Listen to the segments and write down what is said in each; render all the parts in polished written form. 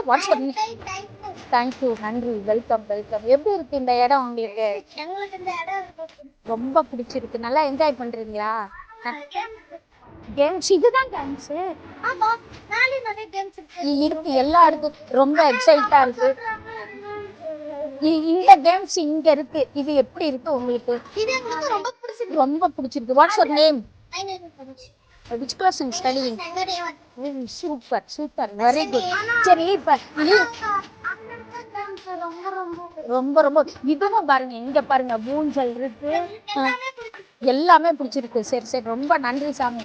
Watts பண்ணி thank you நன்றி welcome welcome. எப்படி இருக்கு இந்த இடம் உங்களுக்கு? ரொம்ப பிடிச்சிருக்கு. நல்லா என்ஜாய் பண்றீங்களா? கேம்ஸ் இதுதான் கேம்ஸ் இருக்கு எல்லா இருக்கு. ரொம்ப எக்ஸைட்டா இருக்கு. இந்த கேம்ஸ் இங்க இருக்கு. இது எப்படி இருக்கு உங்களுக்கு? ரொம்ப பிடிச்சிருக்கு. What's your name? Which class you studying? Super, super, very good. சரி இப்ப ரொம்ப ரொம்ப இதுவும் பாருங்க, இங்க பாருங்க ஊஞ்சல் இருக்கு, எல்லாமே பிடிச்சிருக்கு. சரி சரி ரொம்ப நன்றி சாமி.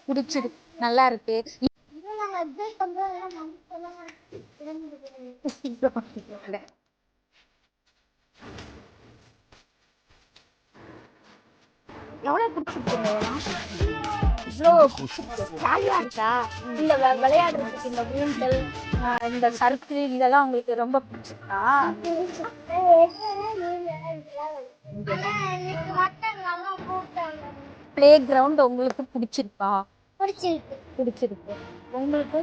பிடிச்சிருக்கு, நல்லா இருக்கு. எவ்வளவு பிடிச்சிருக்குங்க இவ்வளோ ஜாலியா இருக்கா? இந்த விளையாடுறதுக்கு இந்த ஊஞ்சல், இந்த சறுக்கு இதெல்லாம் உங்களுக்கு ரொம்ப பிடிச்சிருக்கா? பிளே கிரவுண்ட் உங்களுக்கு பிடிச்சிருக்கா? பிடிச்சிருக்கு. உங்களுக்கு?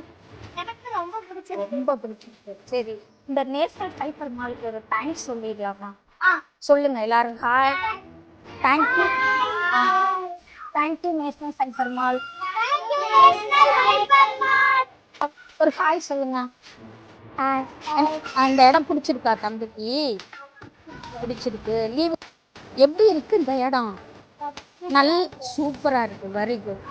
ரொம்ப பிடிச்சிருக்கு. சரி, இந்த நேஷனல் சைக்கிள் மாலுக்கு ஒரு தேங்க்ஸ் சொல்லிடலாமா? சொல்லுங்க எல்லாரும். Hi, thank you. Thank you national cycle mall. ஒரு ஹாய் சொல்லுங்க. அந்த இடம் பிடிச்சிருக்கா தம்பிக்கு? பிடிச்சிருக்கு. லீவு எப்படி இருக்கு இந்த இடம்? நல்ல சூப்பரா இருக்கு. Very good.